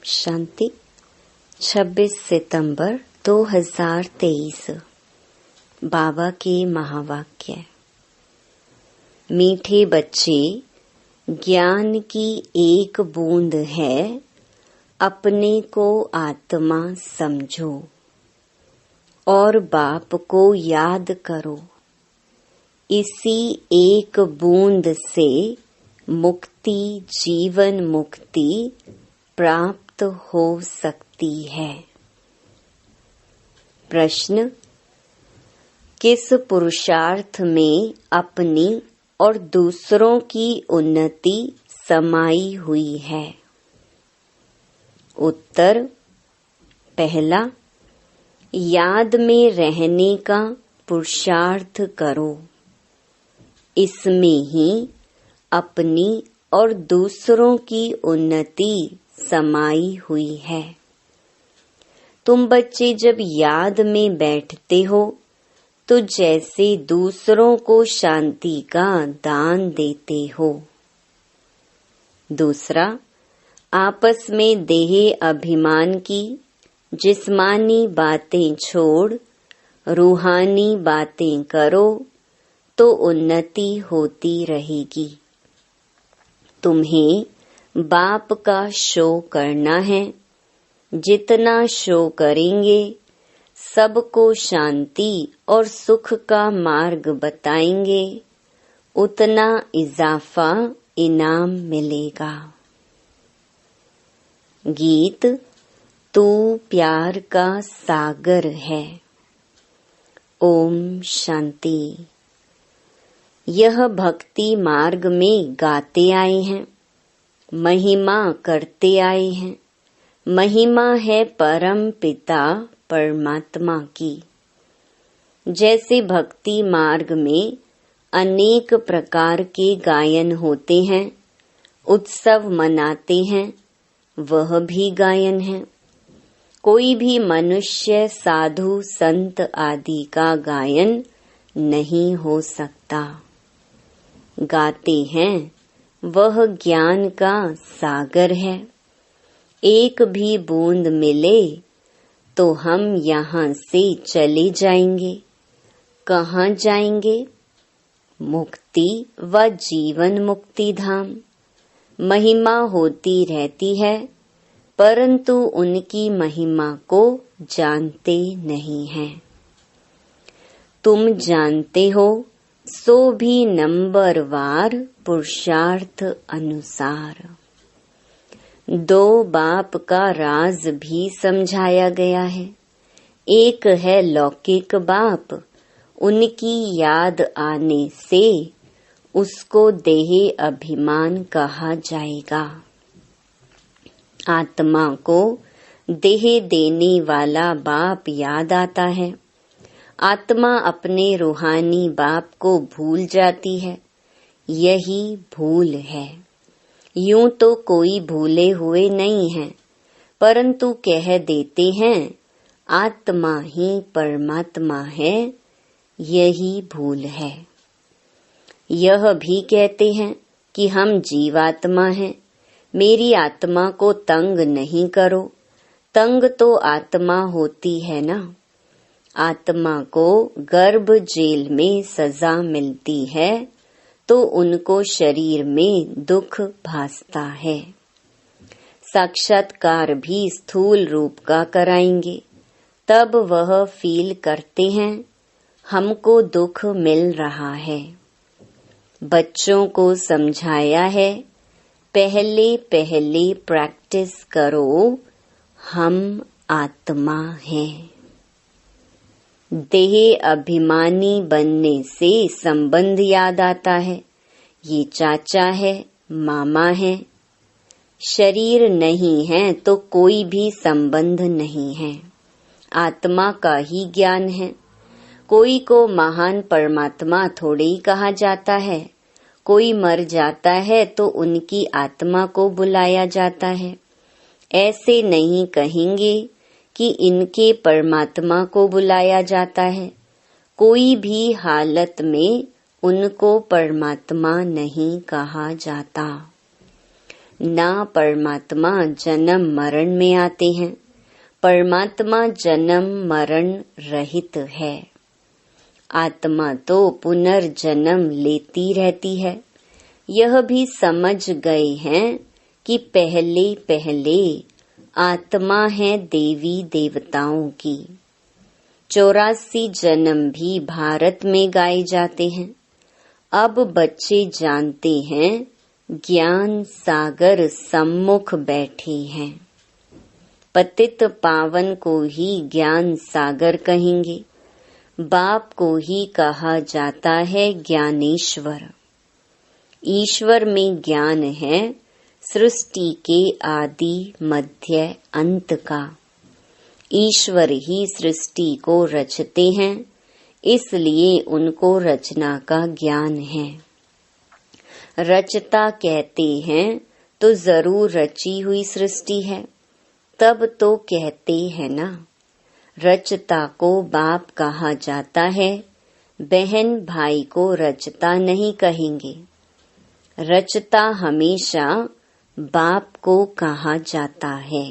शांति 26 सितंबर 2023। बाबा के महावाक्य। मीठे बच्चे, ज्ञान की एक बूंद है, अपने को आत्मा समझो और बाप को याद करो। इसी एक बूंद से मुक्ति, जीवन मुक्ति प्राप्त हो सकती है। प्रश्न: किस पुरुषार्थ में अपनी और दूसरों की उन्नति समाई हुई है? उत्तर: पहला, याद में रहने का पुरुषार्थ करो। इसमें ही अपनी और दूसरों की उन्नति समाई हुई है। तुम बच्चे जब याद में बैठते हो तो जैसे दूसरों को शांति का दान देते हो। दूसरा, आपस में देह अभिमान की जिस्मानी बातें छोड़ रूहानी बातें करो तो उन्नति होती रहेगी। तुम्हें बाप का शो करना है। जितना शो करेंगे, सबको शांति और सुख का मार्ग बताएंगे, उतना इजाफा इनाम मिलेगा। गीत: तू प्यार का सागर है। ओम शांति। यह भक्ति मार्ग में गाते आए हैं, महिमा करते आए हैं। महिमा है परम पिता परमात्मा की। जैसे भक्ति मार्ग में अनेक प्रकार के गायन होते हैं, उत्सव मनाते हैं, वह भी गायन है। कोई भी मनुष्य, साधु, संत आदि का गायन नहीं हो सकता। गाते हैं वह ज्ञान का सागर है। एक भी बूंद मिले तो हम यहाँ से चले जाएंगे। कहाँ जाएंगे? मुक्ति व जीवन मुक्ति धाम। महिमा होती रहती है, परंतु उनकी महिमा को जानते नहीं हैं। तुम जानते हो सो भी नंबरवार पुरुषार्थ अनुसार। दो बाप का राज भी समझाया गया है। एक है लौकिक बाप, उनकी याद आने से उसको देह अभिमान कहा जाएगा। आत्मा को देह देने वाला बाप याद आता है। आत्मा अपने रूहानी बाप को भूल जाती है। यही भूल है। यूं तो कोई भूले हुए नहीं है, परंतु कह देते हैं आत्मा ही परमात्मा है। यही भूल है। यह भी कहते हैं कि हम जीवात्मा हैं, मेरी आत्मा को तंग नहीं करो। तंग तो आत्मा होती है ना। आत्मा को गर्भ जेल में सजा मिलती है तो उनको शरीर में दुख भासता है। साक्षात्कार भी स्थूल रूप का कराएंगे, तब वह फील करते हैं हमको दुख मिल रहा है। बच्चों को समझाया है, पहले पहले प्रैक्टिस करो, हम आत्मा हैं। देह अभिमानी बनने से संबंध याद आता है। ये चाचा है, मामा है। शरीर नहीं है तो कोई भी संबंध नहीं है। आत्मा का ही ज्ञान है। कोई को महान परमात्मा थोड़े ही कहा जाता है। कोई मर जाता है तो उनकी आत्मा को बुलाया जाता है। ऐसे नहीं कहेंगे कि इनके परमात्मा को बुलाया जाता है। कोई भी हालत में उनको परमात्मा नहीं कहा जाता। ना परमात्मा जन्म मरण में आते हैं। परमात्मा जन्म मरण रहित है। आत्मा तो पुनर्जन्म लेती रहती है। यह भी समझ गए हैं कि पहले पहले आत्मा है देवी देवताओं की। 84 जन्म भी भारत में गाए जाते हैं। अब बच्चे जानते हैं ज्ञान सागर सम्मुख बैठे हैं। पतित पावन को ही ज्ञान सागर कहेंगे। बाप को ही कहा जाता है ज्ञानेश्वर। ईश्वर में ज्ञान है सृष्टि के आदि मध्य अंत का। ईश्वर ही सृष्टि को रचते हैं, इसलिए उनको रचना का ज्ञान है। रचता कहते हैं तो जरूर रची हुई सृष्टि है, तब तो कहते हैं ना। रचता को बाप कहा जाता है, बहन भाई को रचता नहीं कहेंगे। रचता हमेशा बाप को कहा जाता है।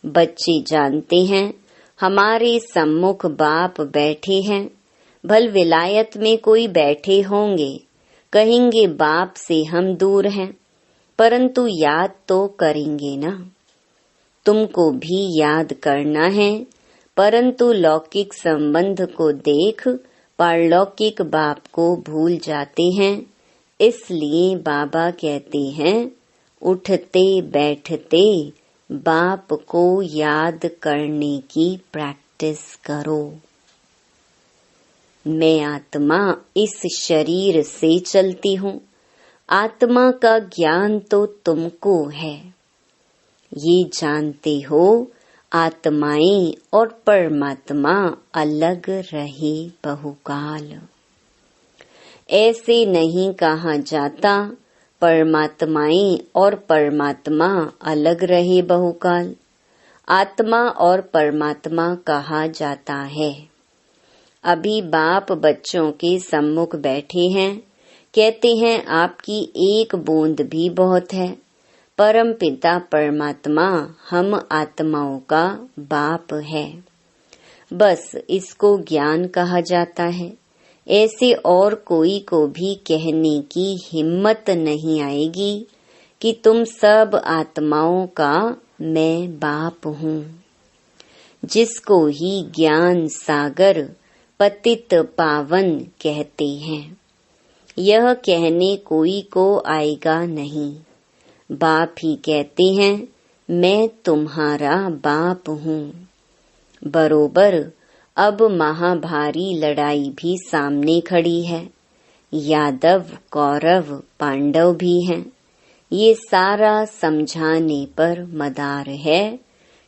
बच्चे जानते हैं हमारे सम्मुख बाप बैठे हैं। भल विलायत में कोई बैठे होंगे, कहेंगे बाप से हम दूर हैं, परंतु याद तो करेंगे ना। तुमको भी याद करना है, परंतु लौकिक संबंध को देख पारलौकिक बाप को भूल जाते हैं। इसलिए बाबा कहते हैं उठते बैठते बाप को याद करने की प्रैक्टिस करो। मैं आत्मा इस शरीर से चलती हूँ। आत्मा का ज्ञान तो तुमको है। ये जानते हो आत्माएं और परमात्मा अलग रहे बहुकाल। ऐसे नहीं कहा जाता परमात्माएं और परमात्मा अलग रहे बहुकाल। आत्मा और परमात्मा कहा जाता है। अभी बाप बच्चों के सम्मुख बैठे हैं, कहते हैं आपकी एक बूंद भी बहुत है। परम पिता परमात्मा हम आत्माओं का बाप है। बस इसको ज्ञान कहा जाता है। ऐसे और कोई को भी कहने की हिम्मत नहीं आएगी कि तुम सब आत्माओं का मैं बाप हूँ। जिसको ही ज्ञान सागर पतित पावन कहते हैं, यह कहने कोई को आएगा नहीं। बाप ही कहते हैं मैं तुम्हारा बाप हूँ। बरोबर अब महाभारी लड़ाई भी सामने खड़ी है। यादव कौरव पांडव भी हैं। ये सारा समझाने पर मदार है।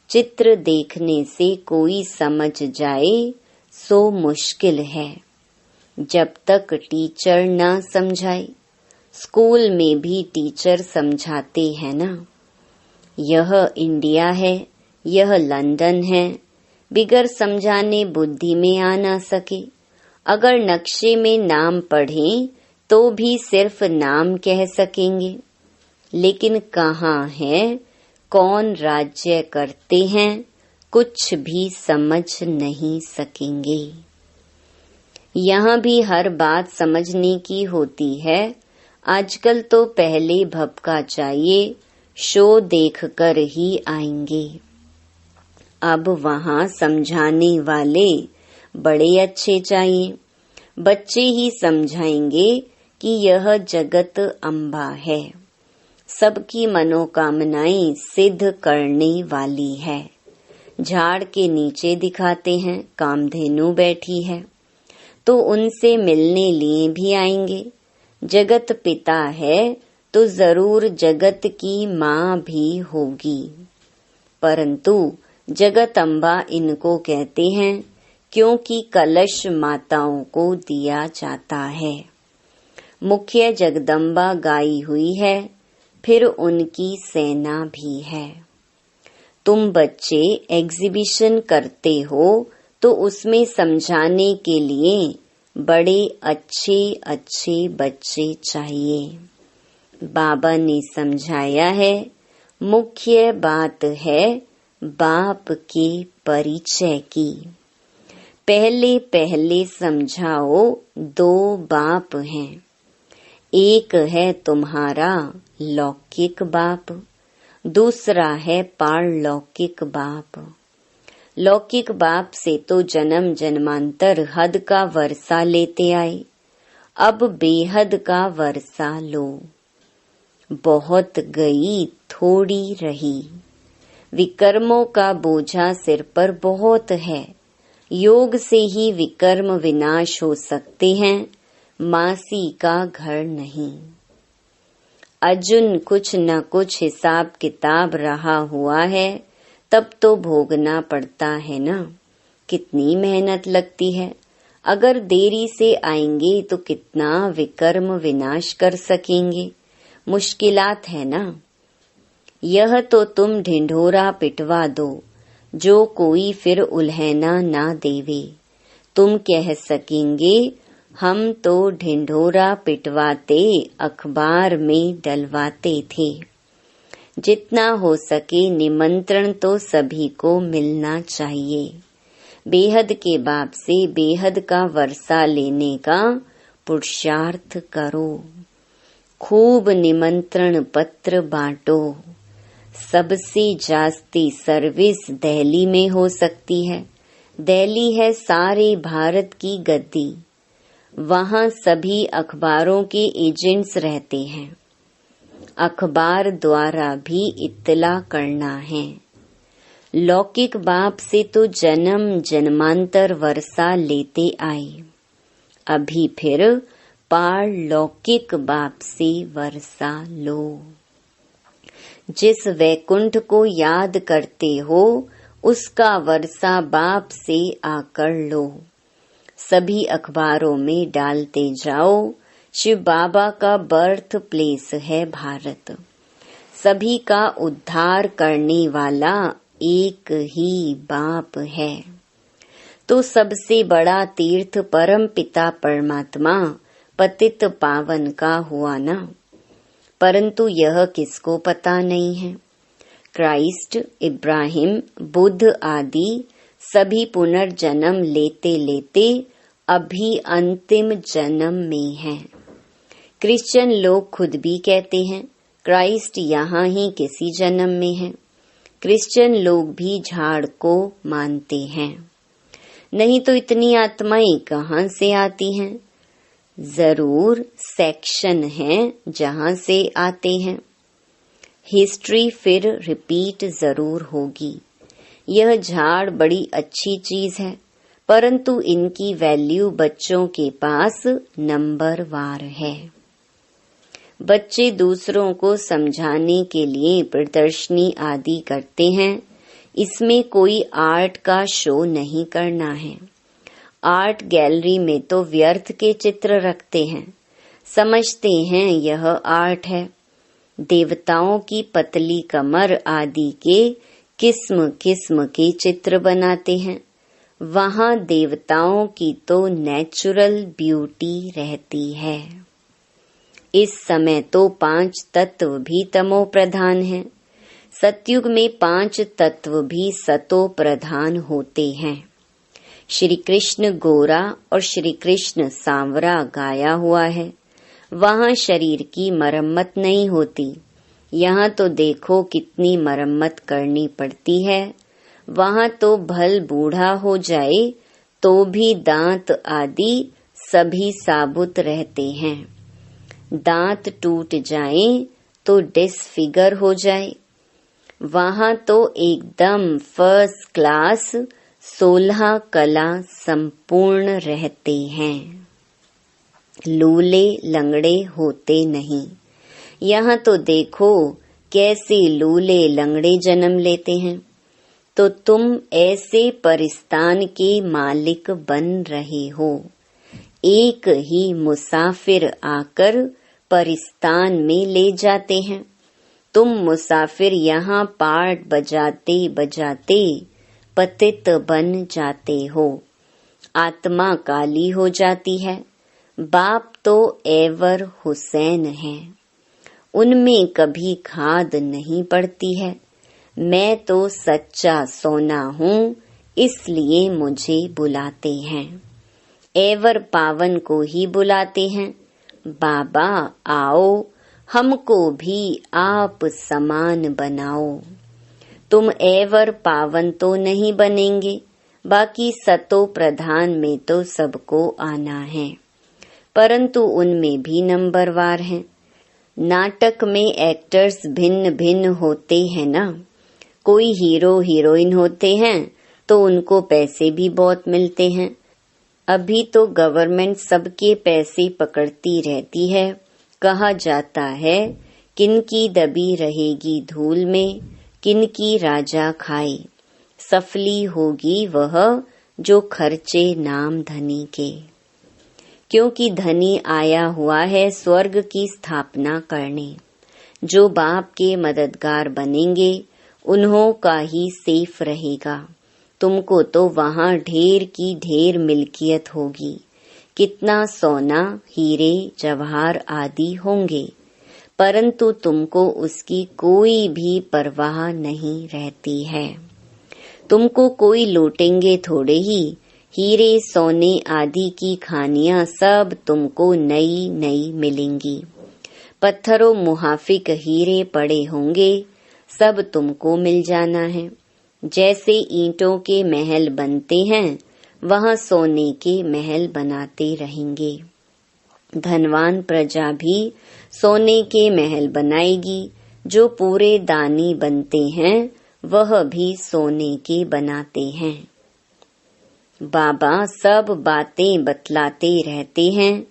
चित्र देखने से कोई समझ जाए सो मुश्किल है, जब तक टीचर ना समझाए। स्कूल में भी टीचर समझाते हैं ना। यह इंडिया है, यह लंदन है। बिगर समझाने बुद्धि में आ ना सके। अगर नक्शे में नाम पढ़ें तो भी सिर्फ नाम कह सकेंगे, लेकिन कहाँ है, कौन राज्य करते हैं, कुछ भी समझ नहीं सकेंगे। यहाँ भी हर बात समझने की होती है। आजकल तो पहले भपका चाहिए, शो देखकर ही आएंगे। अब वहाँ समझाने वाले बड़े अच्छे चाहिए। बच्चे ही समझाएंगे कि यह जगत अम्बा है, सबकी मनोकामनाएं सिद्ध करने वाली है। झाड़ के नीचे दिखाते हैं कामधेनु बैठी है, तो उनसे मिलने लिए भी आएंगे। जगत पिता है तो जरूर जगत की माँ भी होगी, परंतु जगत अम्बा इनको कहते हैं क्योंकि कलश माताओं को दिया जाता है। मुख्य जगदम्बा गाई हुई है, फिर उनकी सेना भी है। तुम बच्चे एग्जीबिशन करते हो तो उसमें समझाने के लिए बड़े अच्छे अच्छे बच्चे चाहिए। बाबा ने समझाया है, मुख्य बात है बाप के परिचय की। पहले पहले समझाओ, दो बाप हैं। एक है तुम्हारा लौकिक बाप, दूसरा है पारलौकिक बाप। लौकिक बाप से तो जन्म जन्मांतर हद का वर्षा लेते आए, अब बेहद का वर्षा लो। बहुत गई थोड़ी रही, विकर्मों का बोझा सिर पर बहुत है। योग से ही विकर्म विनाश हो सकते हैं, मासी का घर नहीं। अर्जुन कुछ न कुछ हिसाब किताब रहा हुआ है, तब तो भोगना पड़ता है ना। कितनी मेहनत लगती है। अगर देरी से आएंगे तो कितना विकर्म विनाश कर सकेंगे। मुश्किलात है ना। यह तो तुम ढिंढोरा पिटवा दो, जो कोई फिर उल्हैना ना देवे। तुम कह सकेंगे, हम तो ढिंढोरा पिटवाते अखबार में डलवाते थे। जितना हो सके निमंत्रण तो सभी को मिलना चाहिए। बेहद के बाप से बेहद का वर्षा लेने का पुरुषार्थ करो। खूब निमंत्रण पत्र बांटो। सबसे जास्ती सर्विस दिल्ली में हो सकती है। दिल्ली है सारे भारत की गद्दी। वहाँ सभी अखबारों के एजेंट्स रहते हैं। अखबार द्वारा भी इत्तला करना है। लौकिक बाप से तो जन्म जन्मांतर वर्षा लेते आए, अभी फिर पारलौकिक बाप से वर्षा लो। जिस वैकुंठ को याद करते हो, उसका वर्षा बाप से आकर लो। सभी अखबारों में डालते जाओ, शिव बाबा का बर्थ प्लेस है भारत। सभी का उद्धार करने वाला एक ही बाप है। तो सबसे बड़ा तीर्थ परम पिता परमात्मा पतित पावन का हुआ ना। परंतु यह किसको पता नहीं है। क्राइस्ट, इब्राहिम, बुद्ध आदि सभी पुनर्जन्म लेते लेते अभी अंतिम जन्म में हैं। क्रिश्चियन लोग खुद भी कहते हैं क्राइस्ट यहाँ ही किसी जन्म में है। क्रिश्चियन लोग भी झाड़ को मानते हैं। नहीं तो इतनी आत्माएं कहाँ से आती हैं? जरूर सेक्शन है जहाँ से आते हैं। हिस्ट्री फिर रिपीट जरूर होगी। यह झाड़ बड़ी अच्छी चीज है, परंतु इनकी वैल्यू बच्चों के पास नंबरवार है। बच्चे दूसरों को समझाने के लिए प्रदर्शनी आदि करते हैं। इसमें कोई आर्ट का शो नहीं करना है। आर्ट गैलरी में तो व्यर्थ के चित्र रखते हैं, समझते हैं यह आर्ट है। देवताओं की पतली कमर आदि के किस्म किस्म के चित्र बनाते हैं। वहाँ देवताओं की तो नेचुरल ब्यूटी रहती है। इस समय तो 5 तत्व भी तमो प्रधान हैं। सतयुग में 5 तत्व भी सतो प्रधान होते हैं। श्री कृष्ण गोरा और श्री कृष्ण सांवरा गाया हुआ है। वहाँ शरीर की मरम्मत नहीं होती। यहाँ तो देखो कितनी मरम्मत करनी पड़ती है। वहाँ तो भल बूढ़ा हो जाए तो भी दांत आदि सभी साबुत रहते हैं। दांत टूट जाएं तो डिसफिगर हो जाए। वहाँ तो एकदम फर्स्ट क्लास 16 कला संपूर्ण रहते हैं। लूले लंगड़े होते नहीं। यहाँ तो देखो कैसे लूले लंगड़े जन्म लेते हैं। तो तुम ऐसे परिस्तान के मालिक बन रहे हो। एक ही मुसाफिर आकर परिस्तान में ले जाते हैं। तुम मुसाफिर यहाँ पार्ट बजाते बजाते पतित बन जाते हो। आत्मा काली हो जाती है। बाप तो एवर हुसैन है। उनमें कभी खाद नहीं पड़ती है। मैं तो सच्चा सोना हूँ, इसलिए मुझे बुलाते हैं। एवर पावन को ही बुलाते हैं। बाबा आओ, हमको भी आप समान बनाओ। तुम एवर पावन तो नहीं बनेंगे, बाकी सतो प्रधान में तो सबको आना है, परंतु उनमें भी नंबरवार हैं। नाटक में एक्टर्स भिन्न भिन्न होते हैं ना। कोई हीरो हीरोइन होते हैं तो उनको पैसे भी बहुत मिलते हैं। अभी तो गवर्नमेंट सबके पैसे पकड़ती रहती है। कहा जाता है किनकी दबी रहेगी धूल में, किनकी राजा खाए। सफली होगी वह जो खर्चे नाम धनी के, क्योंकि धनी आया हुआ है स्वर्ग की स्थापना करने। जो बाप के मददगार बनेंगे उन्हों का ही सेफ रहेगा। तुमको तो वहाँ ढेर की ढेर मिल्कियत होगी। कितना सोना, हीरे, जवाहर आदि होंगे, परंतु तुमको उसकी कोई भी परवाह नहीं रहती है। तुमको कोई लूटेंगे थोड़े ही। हीरे सोने आदि की खानियां सब तुमको नई नई मिलेंगी। पत्थरों मुहाफिक हीरे पड़े होंगे, सब तुमको मिल जाना है। जैसे ईंटों के महल बनते हैं, वहाँ सोने के महल बनाते रहेंगे। धनवान प्रजा भी सोने के महल बनाएगी। जो पूरे दानी बनते हैं वह भी सोने के बनाते हैं। बाबा सब बातें बतलाते रहते हैं।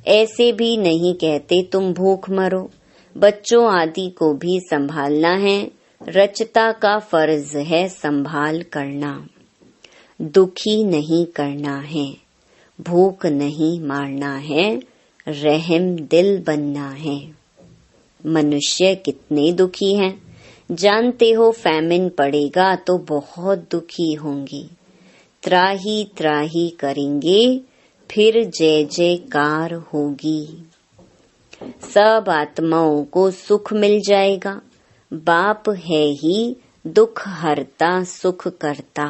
ऐसे भी नहीं कहते तुम भूख मरो। बच्चों आदि को भी संभालना है। रचता का फर्ज है संभाल करना। दुखी नहीं करना है, भूख नहीं मारना है, रहम दिल बनना है। मनुष्य कितने दुखी हैं, जानते हो। फैमिन पड़ेगा तो बहुत दुखी होंगे। त्राही त्राही करेंगे, फिर जय जयकार होगी। सब आत्माओं को सुख मिल जाएगा। बाप है ही दुख हरता सुख करता।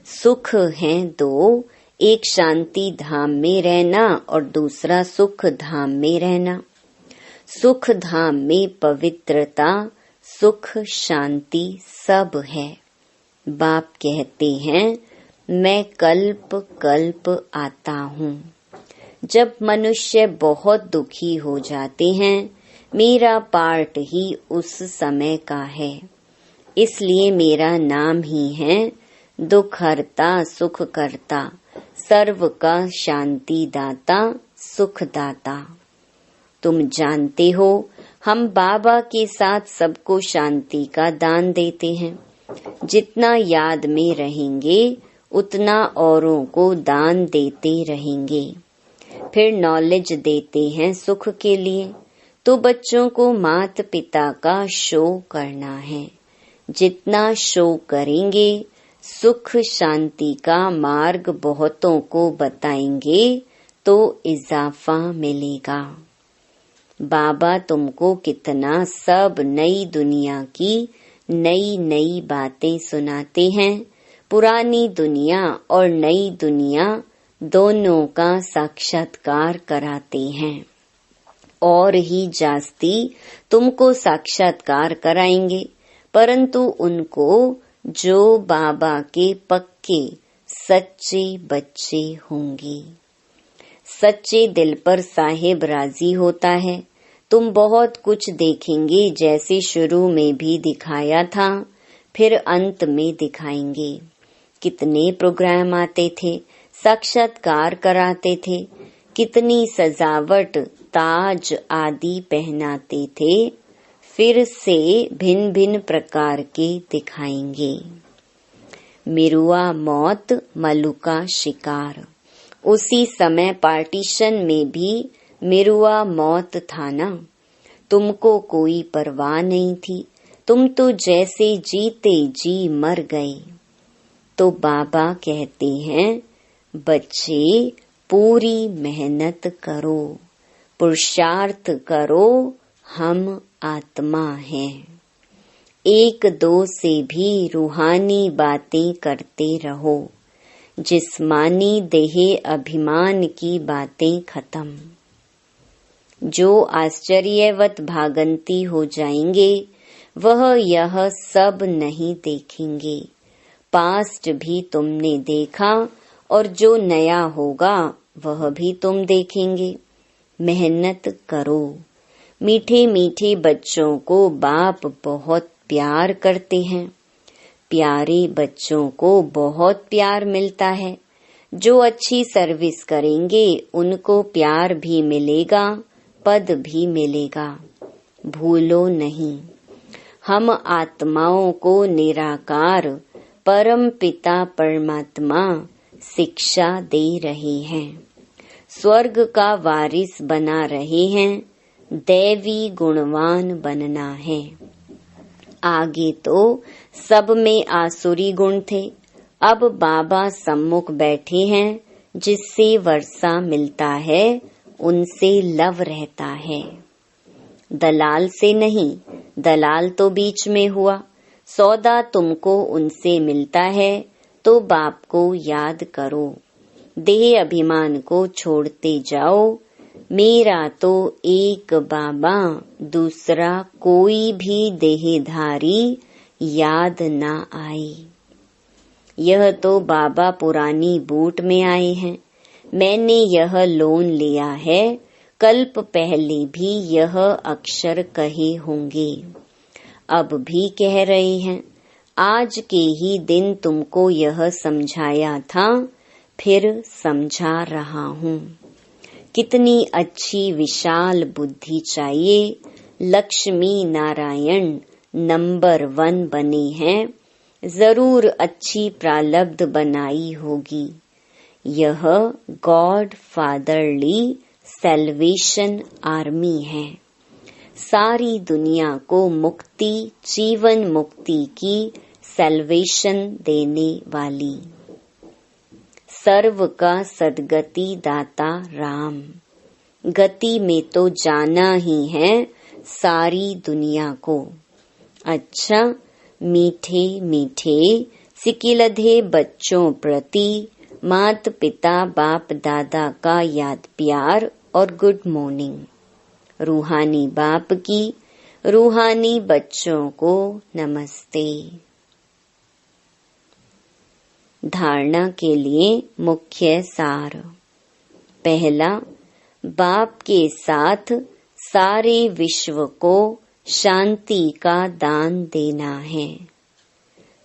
सुख है दो, एक शांति धाम में रहना और दूसरा सुख धाम में रहना। सुख धाम में पवित्रता, सुख, शांति सब है। बाप कहते हैं मैं कल्प कल्प आता हूँ। जब मनुष्य बहुत दुखी हो जाते हैं, मेरा पार्ट ही उस समय का है। इसलिए मेरा नाम ही है दुख हरता सुख करता, सर्व का शांति दाता सुख दाता। तुम जानते हो हम बाबा के साथ सबको शांति का दान देते हैं। जितना याद में रहेंगे उतना औरों को दान देते रहेंगे। फिर नॉलेज देते हैं सुख के लिए, तो बच्चों को माता पिता का शो करना है। जितना शो करेंगे, सुख शांति का मार्ग बहुतों को बताएंगे तो इजाफा मिलेगा। बाबा तुमको कितना सब नई दुनिया की नई नई बातें सुनाते हैं। पुरानी दुनिया और नई दुनिया दोनों का साक्षात्कार कराते हैं। और ही जास्ती तुमको साक्षात्कार कराएंगे, परंतु उनको जो बाबा के पक्के सच्चे बच्चे होंगे। सच्चे दिल पर साहिब राजी होता है। तुम बहुत कुछ देखेंगे, जैसे शुरू में भी दिखाया था, फिर अंत में दिखाएंगे। कितने प्रोग्राम आते थे, साक्षात्कार कराते थे, कितनी सजावट, ताज आदि पहनाते थे, फिर से भिन्न भिन्न प्रकार के दिखाएंगे। मिरुआ मौत, मलुका शिकार। उसी समय पार्टीशन में भी मिरुआ मौत था ना। तुमको कोई परवाह नहीं थी, तुम तो जैसे जीते जी मर गए। तो बाबा कहते हैं बच्चे पूरी मेहनत करो, पुरुषार्थ करो, हम आत्मा है। एक दो से भी रूहानी बातें करते रहो, जिस्मानी देह अभिमान की बातें खत्म। जो आश्चर्यवत भागंती हो जाएंगे वह यह सब नहीं देखेंगे। पास्ट भी तुमने देखा और जो नया होगा वह भी तुम देखेंगे। मेहनत करो। मीठे मीठे बच्चों को बाप बहुत प्यार करते हैं। प्यारे बच्चों को बहुत प्यार मिलता है। जो अच्छी सर्विस करेंगे उनको प्यार भी मिलेगा, पद भी मिलेगा। भूलो नहीं, हम आत्माओं को निराकार परम पिता परमात्मा शिक्षा दे रहे हैं। स्वर्ग का वारिस बना रहे हैं। दैवी गुणवान बनना है। आगे तो सब में आसुरी गुण थे। अब बाबा सम्मुख बैठे हैं, जिससे वर्षा मिलता है, उनसे लव रहता है। दलाल से नहीं, दलाल तो बीच में हुआ। सौदा तुमको उनसे मिलता है, तो बाप को याद करो। देह अभिमान को छोड़ते जाओ। मेरा तो एक बाबा, दूसरा कोई भी देहधारी याद ना आए। यह तो बाबा पुरानी बूट में आए हैं। मैंने यह लोन लिया है। कल्प पहले भी यह अक्षर कहे होंगे, अब भी कह रहे हैं। आज के ही दिन तुमको यह समझाया था, फिर समझा रहा हूँ। कितनी अच्छी विशाल बुद्धि चाहिए। लक्ष्मी नारायण नंबर 1 बने हैं। जरूर अच्छी प्रालब्ध बनाई होगी। यह गॉड फादरली सैल्वेशन आर्मी है। सारी दुनिया को मुक्ति, जीवन मुक्ति की सैल्वेशन देने वाली। सर्व का सदगति दाता राम। गति में तो जाना ही है सारी दुनिया को। अच्छा, मीठे मीठे सिकिलधे बच्चों प्रति मात पिता बाप दादा का याद प्यार और गुड मॉर्निंग। रूहानी बाप की रूहानी बच्चों को नमस्ते। धारणा के लिए मुख्य सार। पहला, बाप के साथ सारे विश्व को शांति का दान देना है।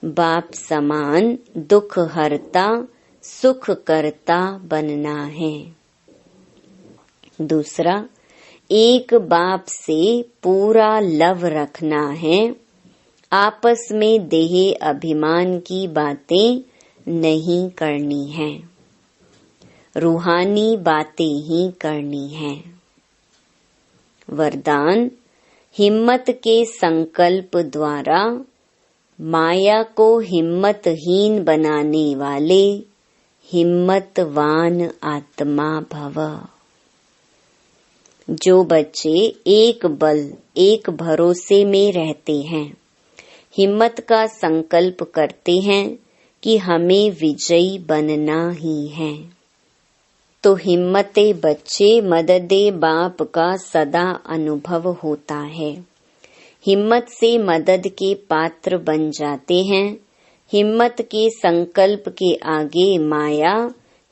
बाप समान दुख हरता सुख करता बनना है। दूसरा, एक बाप से पूरा लव रखना है। आपस में देह अभिमान की बातें नहीं करनी है। रूहानी बातें ही करनी है। वरदान, हिम्मत के संकल्प द्वारा माया को हिम्मतहीन बनाने वाले हिम्मतवान आत्मा भव। जो बच्चे एक बल एक भरोसे में रहते हैं, हिम्मत का संकल्प करते हैं कि हमें विजयी बनना ही है, तो हिम्मते बच्चे मददे बाप का सदा अनुभव होता है। हिम्मत से मदद के पात्र बन जाते हैं। हिम्मत के संकल्प के आगे माया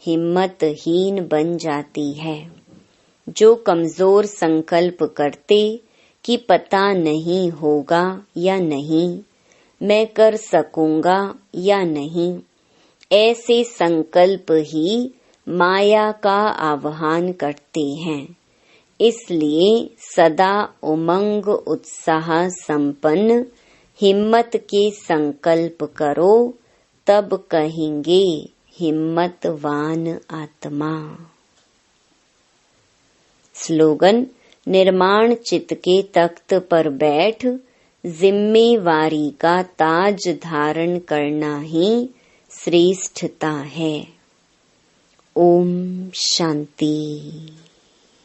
हिम्मतहीन बन जाती है। जो कमजोर संकल्प करते कि पता नहीं होगा या नहीं, मैं कर सकूंगा या नहीं, ऐसे संकल्प ही माया का आह्वान करते हैं। इसलिए सदा उमंग उत्साह संपन्न हिम्मत के संकल्प करो, तब कहेंगे हिम्मतवान आत्मा। स्लोगन, निर्माण चित्त के तख्त पर बैठ जिम्मेवारी का ताज धारण करना ही श्रेष्ठता है। ओम शांति।